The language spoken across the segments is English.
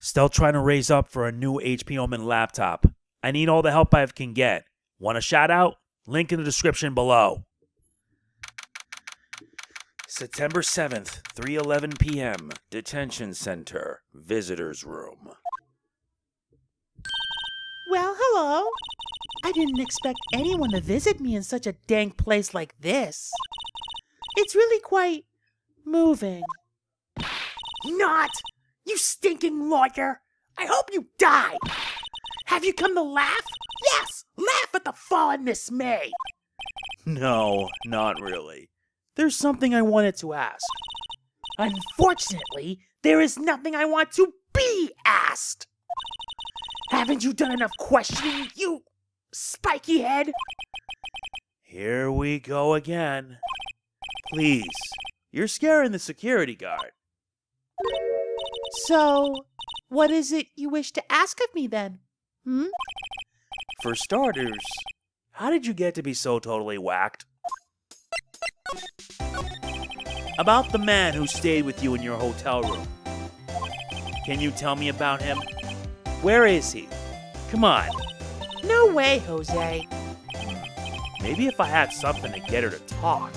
Still trying to raise up for a new HP Omen laptop. I need all the help I can get. Want a shout out? Link in the description below. September 7th, 3:11 p.m. Detention Center, Visitors Room. Well, hello. I didn't expect anyone to visit me in such a dank place like this. It's really quite moving. Not! You stinking lawyer! I hope you die! Have you come to laugh? Yes! Laugh at the fallen Miss May! No, not really. There's something I wanted to ask. Unfortunately, there is nothing I want to be asked! Haven't you done enough questioning, you spiky head? Here we go again. Please, you're scaring the security guard. So, what is it you wish to ask of me then? For starters, how did you get to be so totally whacked? About the man who stayed with you in your hotel room. Can you tell me about him? Where is he? Come on. No way, Jose. Maybe if I had something to get her to talk.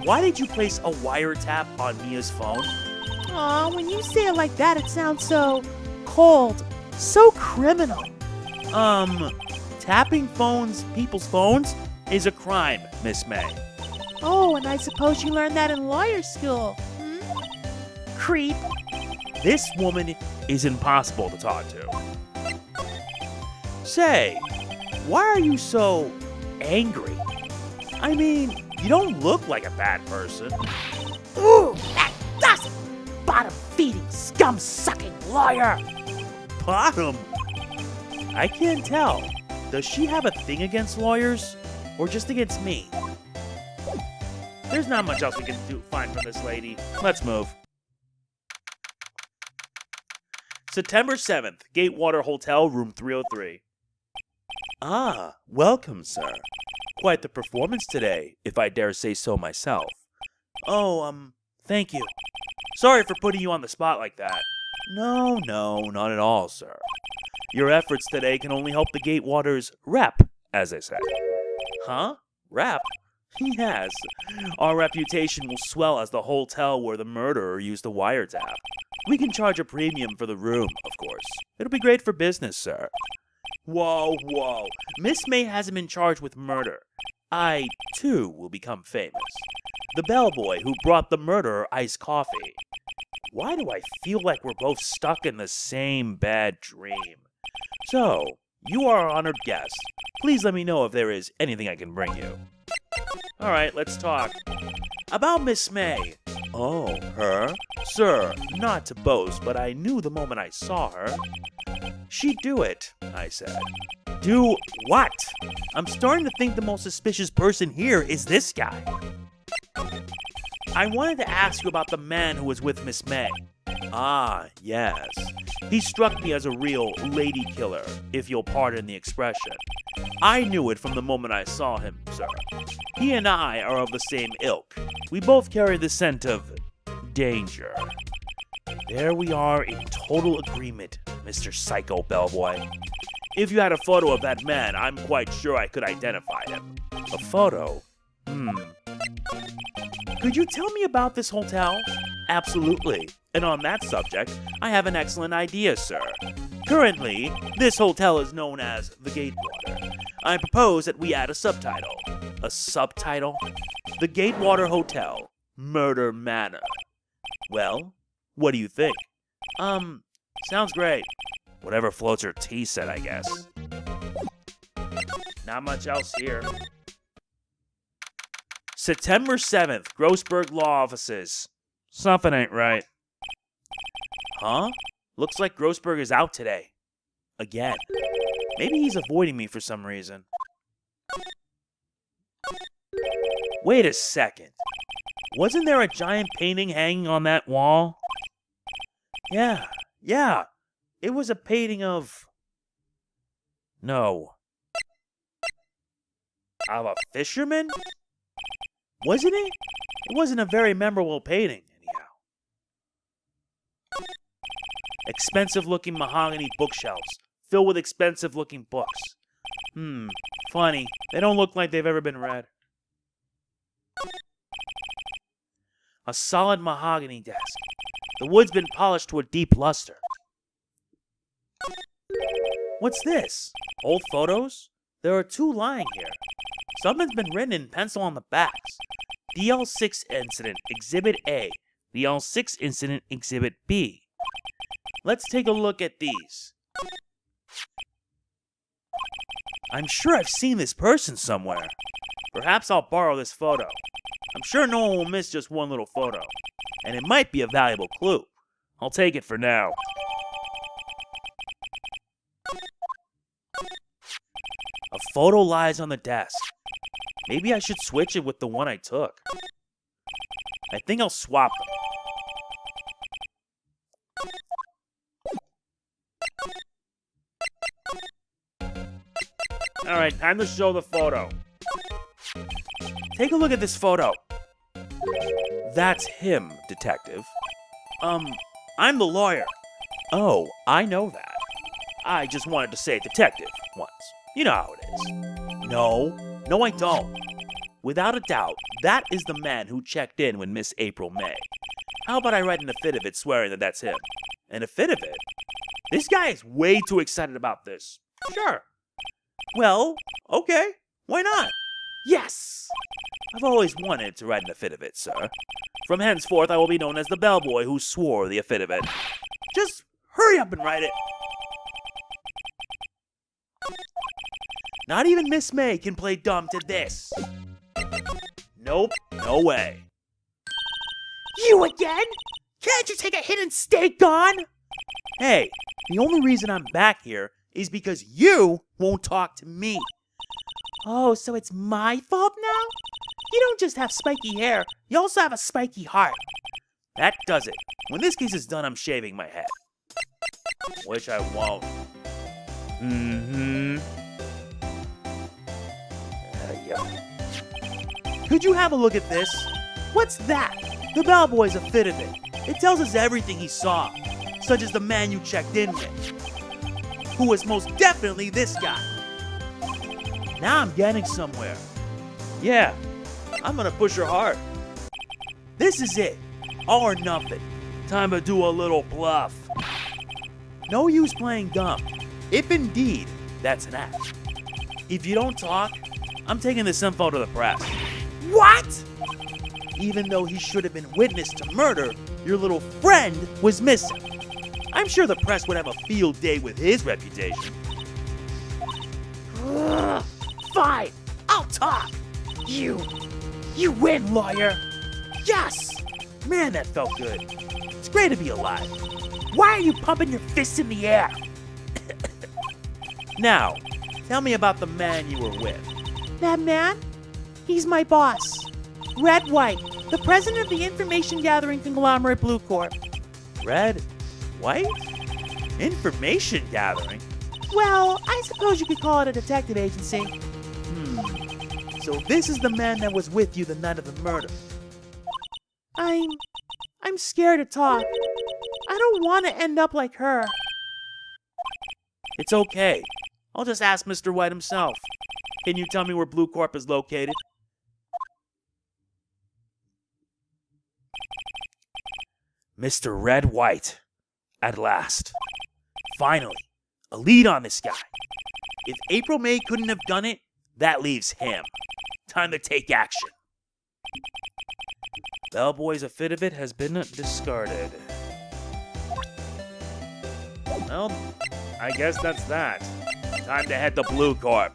Why did you place a wiretap on Mia's phone? Aw, when you say it like that, it sounds so cold, so criminal. Tapping people's phones, is a crime, Miss May. Oh, and I suppose you learned that in lawyer school. Creep. This woman is impossible to talk to. Say, why are you so angry? I mean, you don't look like a bad person. Ooh, that does it! Bottom-feeding, scum-sucking lawyer! Bottom? I can't tell. Does she have a thing against lawyers? Or just against me? There's not much else we can find from this lady. Let's move. September 7th, Gatewater Hotel, room 303. Ah, welcome, sir. Quite the performance today, if I dare say so myself. Oh, thank you. Sorry for putting you on the spot like that. No, not at all, sir. Your efforts today can only help the Gatewater's rep, as they say. Huh? Rep? Yes. Our reputation will swell as the hotel where the murderer used the wiretap. We can charge a premium for the room, of course. It'll be great for business, sir. Whoa. Miss May hasn't been charged with murder. I, too, will become famous. The bellboy who brought the murderer iced coffee. Why do I feel like we're both stuck in the same bad dream? So, you are our honored guest. Please let me know if there is anything I can bring you. Alright, let's talk. About Miss May. Oh, her? Sir, not to boast, but I knew the moment I saw her. She'd do it, I said. Do what? I'm starting to think the most suspicious person here is this guy. I wanted to ask you about the man who was with Miss May. Ah, yes. He struck me as a real lady killer, if you'll pardon the expression. I knew it from the moment I saw him, sir. He and I are of the same ilk. We both carry the scent of danger. There we are in total agreement, Mr. Psycho Bellboy. If you had a photo of that man, I'm quite sure I could identify him. A photo? Could you tell me about this hotel? Absolutely. And on that subject, I have an excellent idea, sir. Currently, this hotel is known as the Gatewater. I propose that we add a subtitle. A subtitle? The Gatewater Hotel, Murder Manor. Well, what do you think? Sounds great. Whatever floats her tea set, I guess. Not much else here. September 7th, Grossberg Law Offices. Something ain't right. Huh? Looks like Grossberg is out today. Again. Maybe he's avoiding me for some reason. Wait a second. Wasn't there a giant painting hanging on that wall? Yeah. It was a painting of... No. Of a fisherman? Wasn't it? It wasn't a very memorable painting, anyhow. Expensive-looking mahogany bookshelves filled with expensive-looking books. Funny. They don't look like they've ever been read. A solid mahogany desk. The wood's been polished to a deep luster. What's this? Old photos? There are 2 lying here. Something's been written in pencil on the backs. DL6 Incident Exhibit A. DL6 Incident Exhibit B. Let's take a look at these. I'm sure I've seen this person somewhere. Perhaps I'll borrow this photo. I'm sure no one will miss just one little photo. And it might be a valuable clue. I'll take it for now. A photo lies on the desk. Maybe I should switch it with the one I took. I think I'll swap them. Alright, time to show the photo. Take a look at this photo. That's him, detective. I'm the lawyer. Oh, I know that. I just wanted to say detective once. You know how it is. No, I don't. Without a doubt, that is the man who checked in with Miss April May. How about I write an affidavit swearing that that's him? An affidavit? This guy is way too excited about this. Sure. Well, okay. Why not? Yes! I've always wanted to write an affidavit, sir. From henceforth, I will be known as the bellboy who swore the affidavit. Just hurry up and write it. Not even Miss May can play dumb to this. Nope, no way. You again? Can't you take a hit and stay gone? Hey, the only reason I'm back here is because you won't talk to me. Oh, so it's my fault now? You don't just have spiky hair, you also have a spiky heart. That does it. When this case is done, I'm shaving my head. Which I won't. Could you have a look at this? What's that? The bellboy's affidavit. It tells us everything he saw, such as the man you checked in with, who was most definitely this guy. Now I'm getting somewhere. Yeah, I'm gonna push her hard. This is it. All or nothing. Time to do a little bluff. No use playing dumb, if indeed that's an act. If you don't talk, I'm taking this info to the press. What? Even though he should have been witness to murder, your little friend was missing. I'm sure the press would have a field day with his reputation. Fine, I'll talk. You win, lawyer. Yes! Man, that felt good. It's great to be alive. Why are you pumping your fists in the air? Now, tell me about the man you were with. That man? He's my boss. Red White, the president of the information gathering conglomerate Bluecorp. Red? White? Information gathering? Well, I suppose you could call it a detective agency. So this is the man that was with you the night of the murder. I'm scared to talk. I don't want to end up like her. It's okay. I'll just ask Mr. White himself. Can you tell me where Bluecorp is located? Mr. Red White. At last. Finally. A lead on this guy. If April May couldn't have done it, that leaves him. Time to take action. Bellboy's affidavit has been discarded. Well, I guess that's that. Time to head to Bluecorp.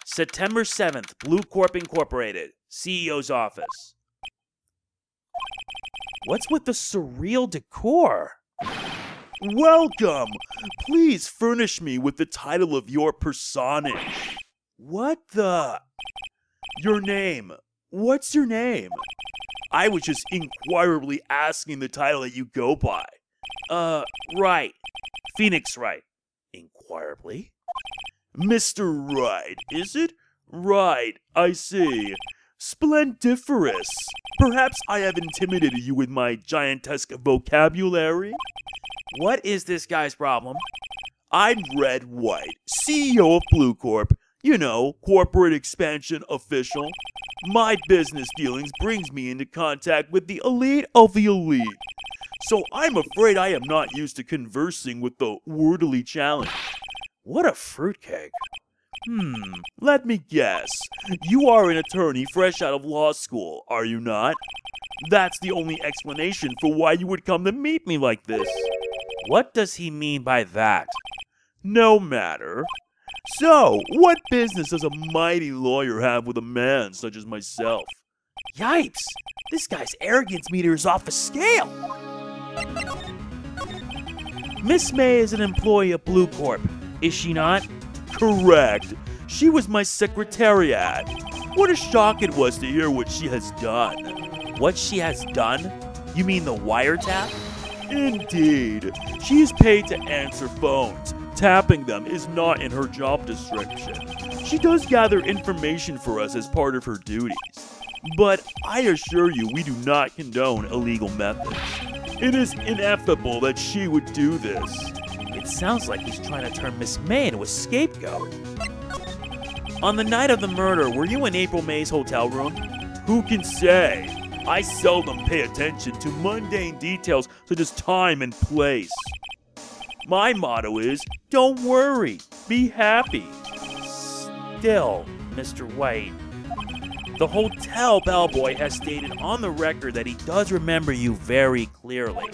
September 7th, Bluecorp Incorporated, CEO's office. What's with the surreal decor? Welcome! Please furnish me with the title of your personage. What the? Your name. What's your name? I was just inquirably asking the title that you go by. Wright. Phoenix Wright. Inquirably? Mr. Wright, is it? Right, I see. Splendiferous. Perhaps I have intimidated you with my giantesque vocabulary? What is this guy's problem? I'm Wright, CEO of Bluecorp. You know, corporate expansion official. My business dealings brings me into contact with the elite of the elite. So I'm afraid I am not used to conversing with the wordily challenged. What a fruitcake. Let me guess. You are an attorney fresh out of law school, are you not? That's the only explanation for why you would come to meet me like this. What does he mean by that? No matter. So, what business does a mighty lawyer have with a man such as myself? Yipes! This guy's arrogance meter is off the scale! Miss May is an employee of Bluecorp, is she not? Correct. She was my secretariat. What a shock it was to hear what she has done. What she has done? You mean the wiretap? Indeed. She is paid to answer phones. Tapping them is not in her job description. She does gather information for us as part of her duties. But I assure you we do not condone illegal methods. It is ineffable that she would do this. It sounds like he's trying to turn Miss May into a scapegoat. On the night of the murder, were you in April May's hotel room? Who can say? I seldom pay attention to mundane details such as time and place. My motto is, don't worry, be happy. Still, Mr. White, the hotel bellboy has stated on the record that he does remember you very clearly.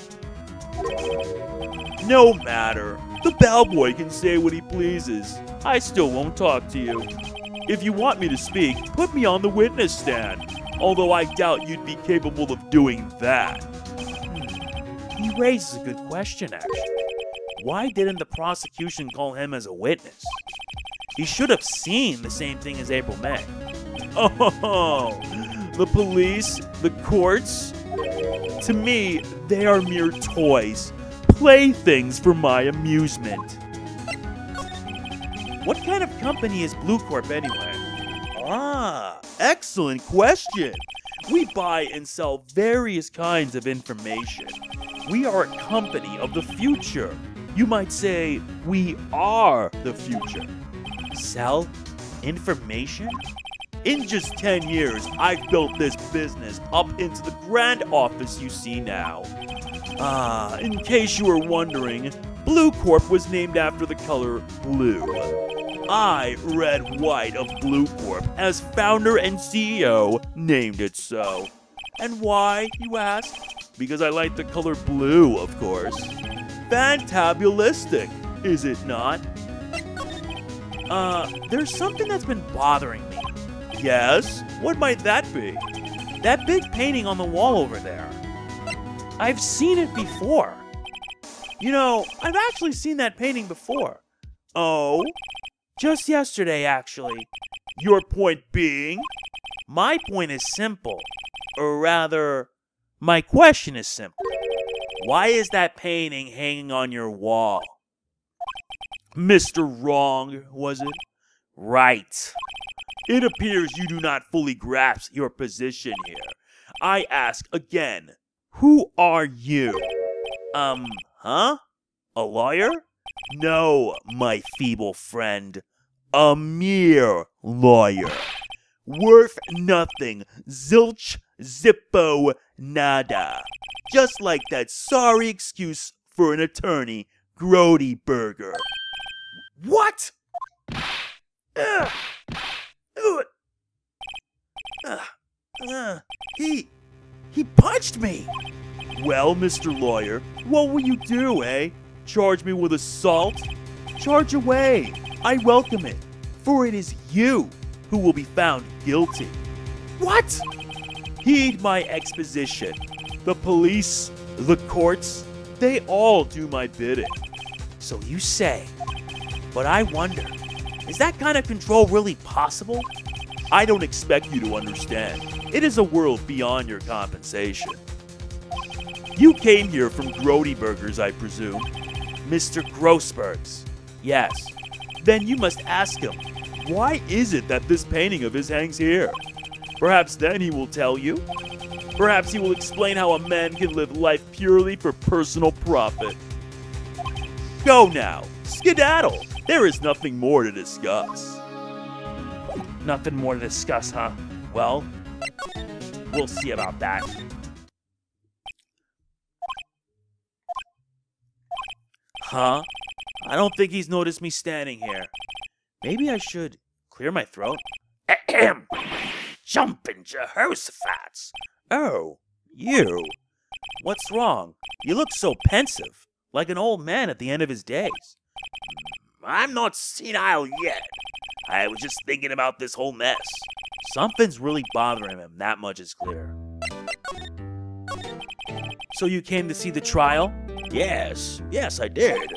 No matter. The bellboy can say what he pleases. I still won't talk to you. If you want me to speak, put me on the witness stand. Although I doubt you'd be capable of doing that. He raises a good question, actually. Why didn't the prosecution call him as a witness? He should have seen the same thing as April May. Oh, the police, the courts, to me, they are mere toys, playthings for my amusement. What kind of company is Bluecorp anyway? Ah, excellent question. We buy and sell various kinds of information. We are a company of the future. You might say we are the future. Sell information? In just 10 years, I've built this business up into the grand office you see now. In case you were wondering, Bluecorp was named after the color blue. I, Wright of Bluecorp, as founder and CEO, named it so. And why, you ask? Because I like the color blue, of course. Fantabulistic, is it not? There's something that's been bothering me. Yes? What might that be? That big painting on the wall over there. I've seen it before. You know, I've actually seen that painting before. Oh? Just yesterday, actually. Your point being? My point is simple. Or rather, my question is simple. Why is that painting hanging on your wall? Mr. Wrong, was it? Right. It appears you do not fully grasp your position here. I ask again, who are you? A lawyer? No, my feeble friend. A mere lawyer. Worth nothing. Zilch, zippo, nada. Just like that sorry excuse for an attorney, Grody Burger. What? He punched me. Well, Mr. Lawyer, what will you do, eh? Charge me with assault? Charge away. I welcome it, for it is you who will be found guilty. What? Heed my exposition. The police, the courts, they all do my bidding. So you say. But I wonder, is that kind of control really possible? I don't expect you to understand. It is a world beyond your compensation. You came here from Grody Burgers, I presume. Mr. Grossberg's. Yes. Then you must ask him, why is it that this painting of his hangs here? Perhaps then he will tell you. Perhaps he will explain how a man can live life purely for personal profit. Go now. Skedaddle. There is nothing more to discuss. Nothing more to discuss, huh? Well, we'll see about that. Huh? I don't think he's noticed me standing here. Maybe I should clear my throat. Ahem. Jumpin' Jehoshaphat's. Oh, you. What's wrong? You look so pensive, like an old man at the end of his days. I'm not senile yet. I was just thinking about this whole mess. Something's really bothering him, that much is clear. So you came to see the trial? Yes, I did.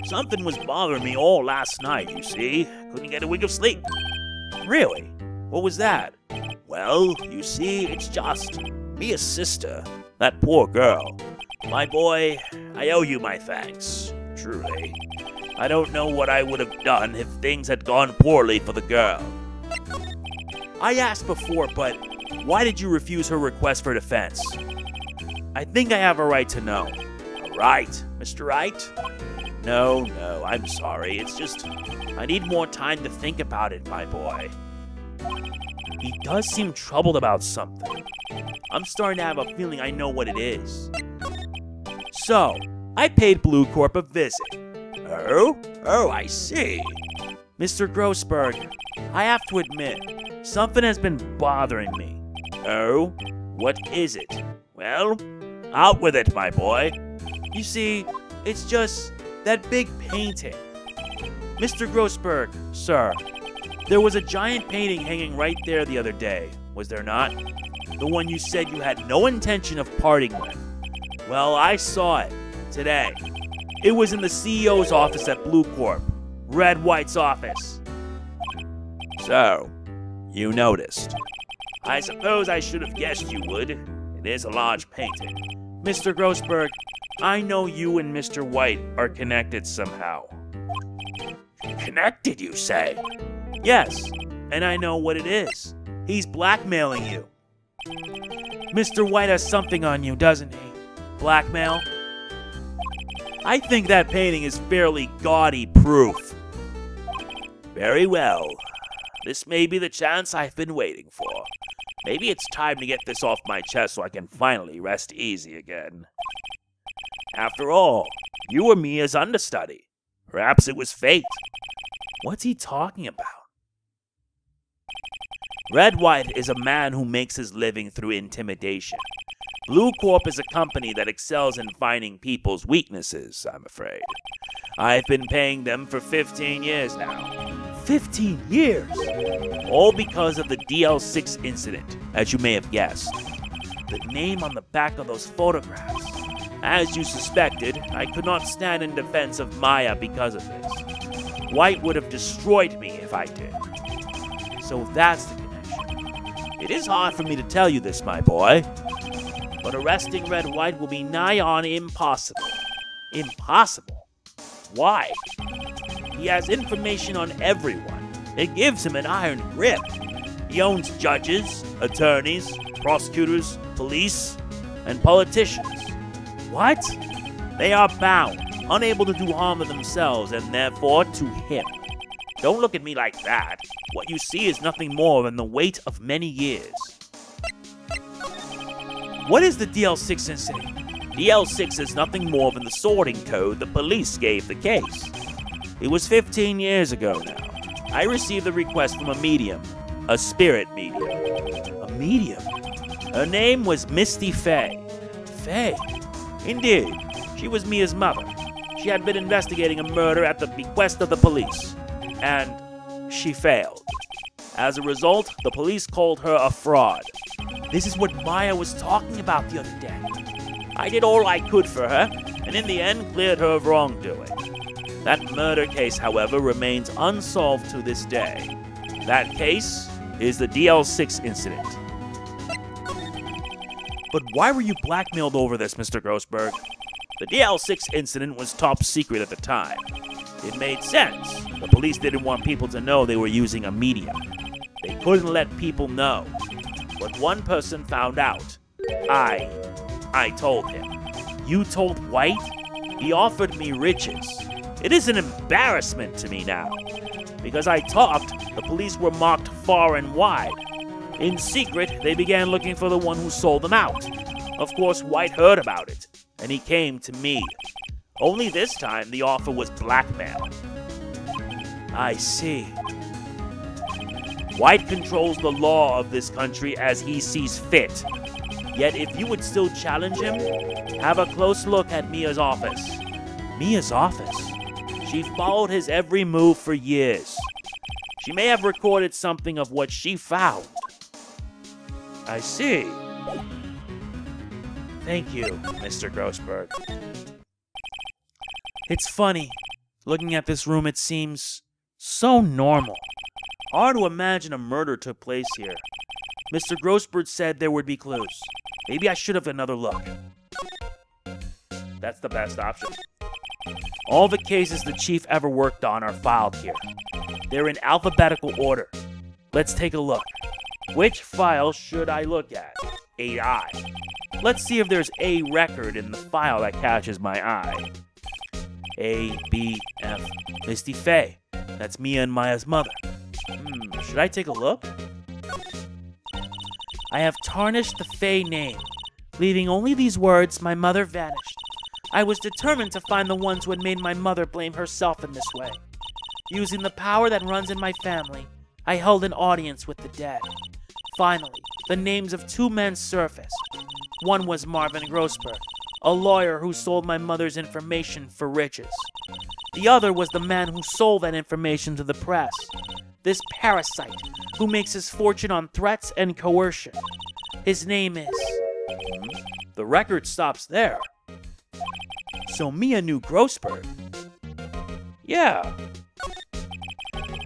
Something was bothering me all last night, you see. Couldn't get a wink of sleep. Really? What was that? Well, you see, it's just Mia's sister, that poor girl. My boy, I owe you my thanks, truly. I don't know what I would have done if things had gone poorly for the girl. I asked before, but why did you refuse her request for defense? I think I have a right to know. A right, Mr. Wright? No, I'm sorry. It's just, I need more time to think about it, my boy. He does seem troubled about something. I'm starting to have a feeling I know what it is. So, I paid Bluecorp a visit. Oh, I see. Mr. Grossberg, I have to admit, something has been bothering me. Oh, what is it? Well, out with it, my boy. You see, it's just that big painting. Mr. Grossberg, sir, there was a giant painting hanging right there the other day, was there not? The one you said you had no intention of parting with. Well, I saw it today. It was in the CEO's office at Bluecorp, Red White's office. So, you noticed. I suppose I should have guessed you would. It is a large painting. Mr. Grossberg, I know you and Mr. White are connected somehow. Connected, you say? Yes, and I know what it is. He's blackmailing you. Mr. White has something on you, doesn't he? Blackmail? I think that painting is fairly gaudy proof. Very well. This may be the chance I've been waiting for. Maybe it's time to get this off my chest so I can finally rest easy again. After all, you were Mia's understudy. Perhaps it was fate. What's he talking about? Red White is a man who makes his living through intimidation. Bluecorp is a company that excels in finding people's weaknesses, I'm afraid. I've been paying them for 15 years now. 15 years? All because of the DL6 incident, as you may have guessed. The name on the back of those photographs. As you suspected, I could not stand in defense of Maya because of this. White would have destroyed me if I did. So that's the connection. It is hard for me to tell you this, my boy. But arresting Red White will be nigh on impossible. Impossible? Why? He has information on everyone. It gives him an iron grip. He owns judges, attorneys, prosecutors, police, and politicians. What? They are bound, unable to do harm to themselves and therefore to him. Don't look at me like that. What you see is nothing more than the weight of many years. What is the DL6 incident? DL6 is nothing more than the sorting code the police gave the case. It was 15 years ago now. I received a request from a medium, a spirit medium. A medium? Her name was Misty Fay. Fay? Indeed, she was Mia's mother. She had been investigating a murder at the bequest of the police, and she failed. As a result, the police called her a fraud. This is what Maya was talking about the other day. I did all I could for her, and in the end cleared her of wrongdoing. That murder case, however, remains unsolved to this day. That case is the DL6 incident. But why were you blackmailed over this, Mr. Grossberg? The DL6 incident was top secret at the time. It made sense. The police didn't want people to know they were using a medium. They couldn't let people know. But one person found out. I told him. You told White? He offered me riches. It is an embarrassment to me now. Because I talked, the police were mocked far and wide. In secret, they began looking for the one who sold them out. Of course, Wright heard about it, and he came to me. Only this time, the offer was blackmail. I see. Wright controls the law of this country as he sees fit. Yet if you would still challenge him, have a close look at Mia's office. Mia's office? She followed his every move for years. She may have recorded something of what she found. I see. Thank you, Mr. Grossberg. It's funny. Looking at this room, it seems so normal. Hard to imagine a murder took place here. Mr. Grossberg said there would be clues. Maybe I should have another look. That's the best option. All the cases the chief ever worked on are filed here. They're in alphabetical order. Let's take a look. Which file should I look at? 8I. Let's see if there's a record in the file that catches my eye. A, B, F. Misty Faye. That's Mia and Maya's mother. Should I take a look? I have tarnished the Faye name, leaving only these words, my mother vanished. I was determined to find the ones who had made my mother blame herself in this way. Using the power that runs in my family, I held an audience with the dead. Finally, the names of two men surfaced. One was Marvin Grossberg, a lawyer who sold my mother's information for riches. The other was the man who sold that information to the press. This parasite, who makes his fortune on threats and coercion. His name is... The record stops there. So Mia knew Grossberg. Yeah.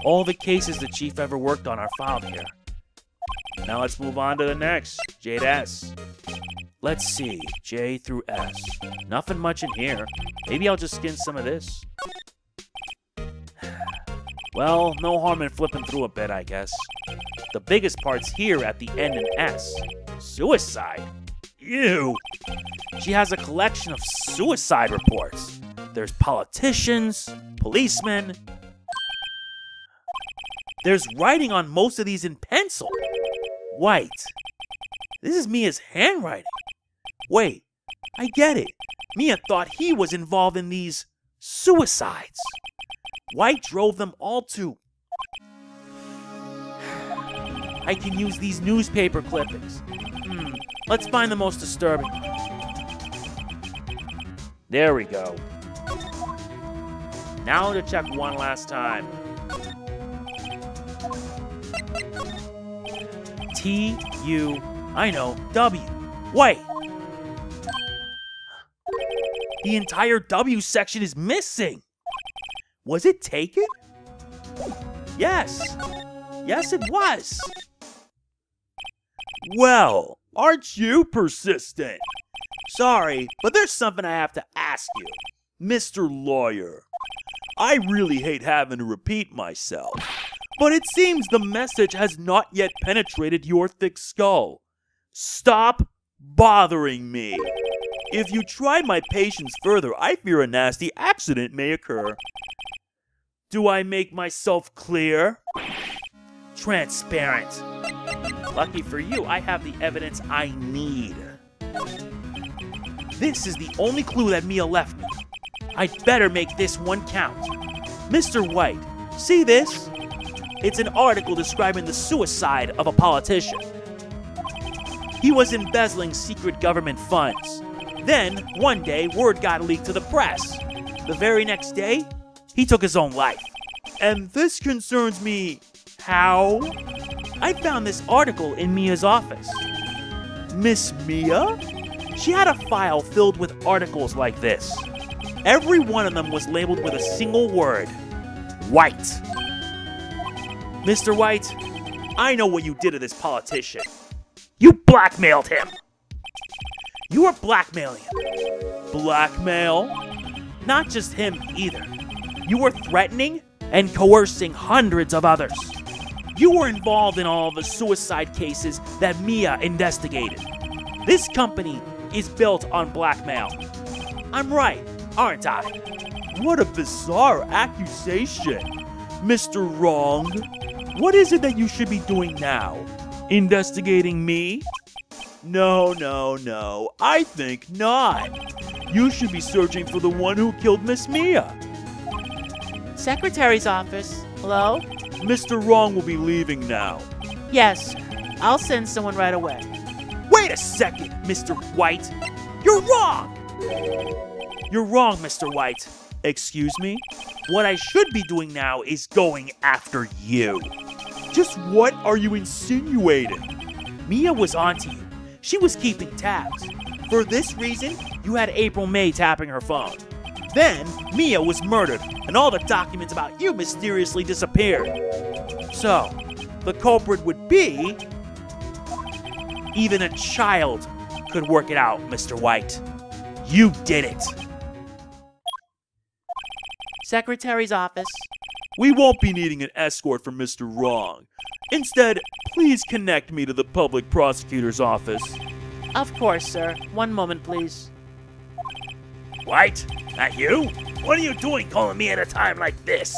All the cases the chief ever worked on are filed here. Now let's move on to the next, J to S. Let's see, J through S. Nothing much in here. Maybe I'll just skin some of this. Well, no harm in flipping through a bit, I guess. The biggest part's here at the N and S. Suicide? Ew! She has a collection of suicide reports. There's politicians, policemen. There's writing on most of these in pencil. White. This is Mia's handwriting. Wait, I get it. Mia thought he was involved in these suicides. White drove them all to... I can use these newspaper clippings. Let's find the most disturbing. There we go. Now to check one last time. T-U... I know, W. Wait! The entire W section is missing! Was it taken? Yes! Yes, it was! Well, aren't you persistent? Sorry, but there's something I have to ask you. Mr. Lawyer, I really hate having to repeat myself, but it seems the message has not yet penetrated your thick skull. Stop bothering me. If you try my patience further, I fear a nasty accident may occur. Do I make myself clear? Transparent. Lucky for you, I have the evidence I need. This is the only clue that Mia left me. I'd better make this one count. Mr. White, see this? It's an article describing the suicide of a politician. He was embezzling secret government funds. Then, one day, word got leaked to the press. The very next day, he took his own life. And this concerns me. How? I found this article in Mia's office. Miss Mia? She had a file filled with articles like this. Every one of them was labeled with a single word. White. Mr. White, I know what you did to this politician. You blackmailed him. You were blackmailing him. Blackmail? Not just him either. You were threatening and coercing hundreds of others. You were involved in all the suicide cases that Mia investigated. This company is built on blackmail. I'm right. aren't I? What a bizarre accusation. Mr. Wrong, what is it that you should be doing now? Investigating me? No. I think not. You should be searching for the one who killed Miss Mia. Secretary's office. Hello? Mr. Wrong will be leaving now. Yes, I'll send someone right away. Wait a second, Mr. White. You're wrong! You're wrong, Mr. White. Excuse me? What I should be doing now is going after you. Just what are you insinuating? Mia was onto you. She was keeping tabs. For this reason, you had April May tapping her phone. Then, Mia was murdered, and all the documents about you mysteriously disappeared. So, the culprit would be... Even a child could work it out, Mr. White. You did it. Secretary's office. We won't be needing an escort from Mr. Wrong. Instead, please connect me to the public prosecutor's office. Of course, sir. One moment, please. White? That you? What are you doing calling me at a time like this?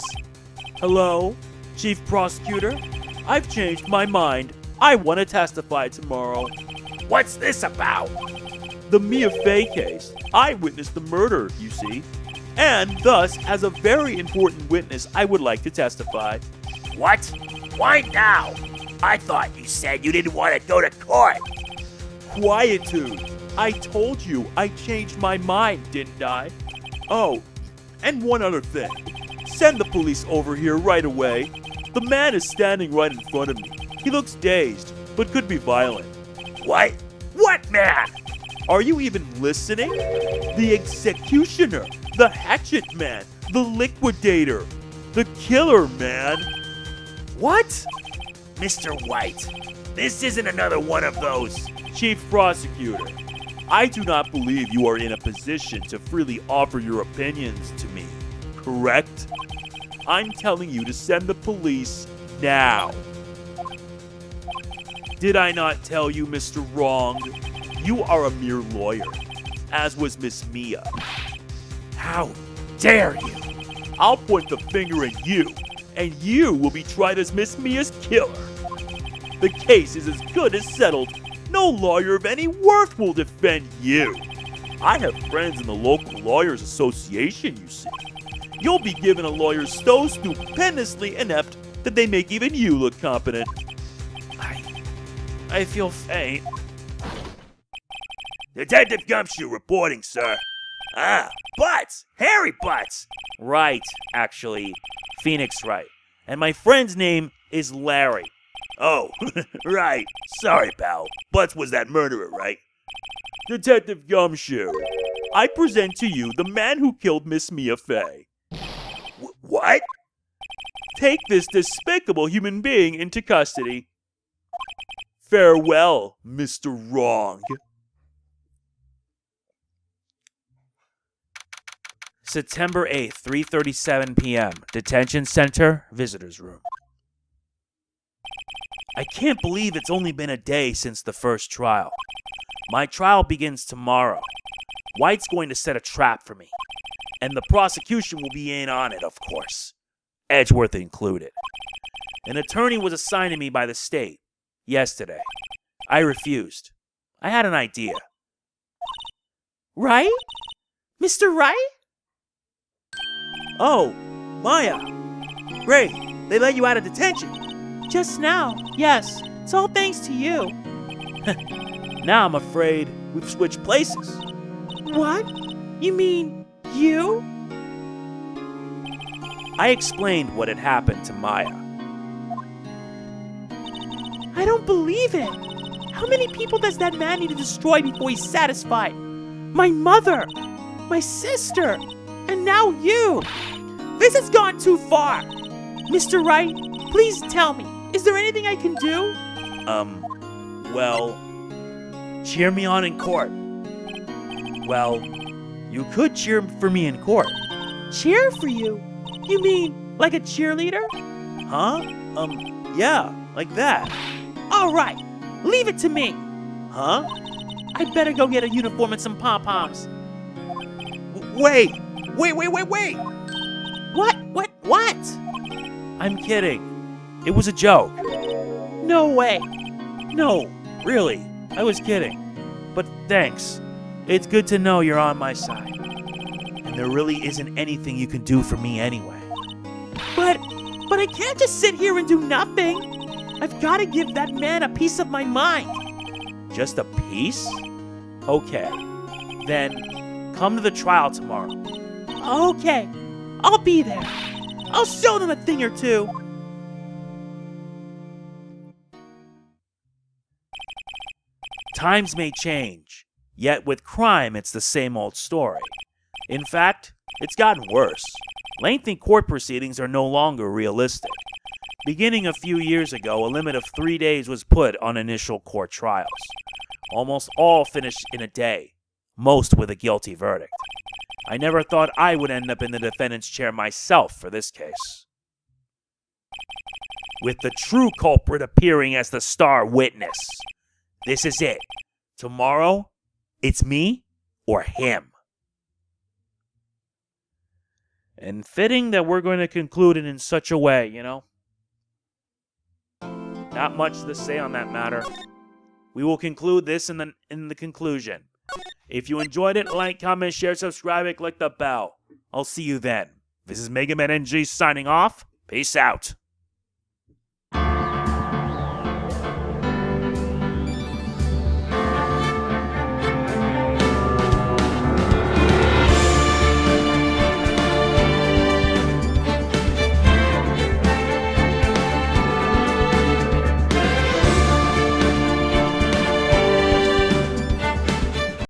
Hello, Chief Prosecutor? I've changed my mind. I want to testify tomorrow. What's this about? The Mia Fey case. I witnessed the murder, you see. And thus, as a very important witness, I would like to testify. What? Why now? I thought you said you didn't want to go to court. Quietude. I told you I changed my mind, didn't I? Oh, and one other thing. Send the police over here right away. The man is standing right in front of me. He looks dazed, but could be violent. What? What man? Are you even listening? The executioner, the hatchet man, the liquidator, the killer man. What? Mr. White, this isn't another one of those. Chief Prosecutor, I do not believe you are in a position to freely offer your opinions to me, correct? I'm telling you to send the police now. Did I not tell you, Mr. Wrong? You are a mere lawyer, as was Miss Mia. How dare you? I'll point the finger at you, and you will be tried as Miss Mia's killer. The case is as good as settled. No lawyer of any worth will defend you. I have friends in the local lawyers association, you see. You'll be given a lawyer so stupendously inept that they make even you look competent. I feel faint. Detective Gumshoe reporting, sir. Ah, Butts! Harry Butts! Right, actually. Phoenix Wright. And my friend's name is Larry. Oh, right. Sorry, pal. Butts was that murderer, right? Detective Gumshoe, I present to you the man who killed Miss Mia Fey. What? Take this despicable human being into custody. Farewell, Mr. Wrong. September 8th, 3:37 p.m. Detention Center, Visitors Room. I can't believe it's only been a day since the first trial. My trial begins tomorrow. White's going to set a trap for me. And the prosecution will be in on it, of course. Edgeworth included. An attorney was assigned to me by the state yesterday. I refused. I had an idea. Wright? Mr. Wright? Oh, Maya. Great. They let you out of detention. Just now, yes. It's all thanks to you. Now I'm afraid we've switched places. What? You mean you? I explained what had happened to Maya. I don't believe it. How many people does that man need to destroy before he's satisfied? My mother, my sister, and now you. This has gone too far. Mr. Wright, please tell me, is there anything I can do? Well, cheer me on in court. Well, you could cheer for me in court. Cheer for you? You mean like a cheerleader? Huh? Yeah, like that. All right, leave it to me. Huh? I'd better go get a uniform and some pom-poms. Wait, Wait! What? I'm kidding. It was a joke. No way. No, really, I was kidding. But thanks. It's good to know you're on my side. And there really isn't anything you can do for me anyway. But I can't just sit here and do nothing. I've got to give that man a piece of my mind. Just a piece? Okay. Then come to the trial tomorrow. Okay, I'll be there. I'll show them a thing or two. Times may change, yet with crime it's the same old story. In fact, it's gotten worse. Lengthy court proceedings are no longer realistic. Beginning a few years ago, a limit of 3 days was put on initial court trials. Almost all finished in a day, most with a guilty verdict. I never thought I would end up in the defendant's chair myself for this case. With the true culprit appearing as the star witness. This is it. Tomorrow, it's me or him. And fitting that we're going to conclude it in such a way, you know? Not much to say on that matter. We will conclude this in the conclusion. If you enjoyed it, like, comment, share, subscribe, and click the bell. I'll see you then. This is MegamanNG signing off. Peace out.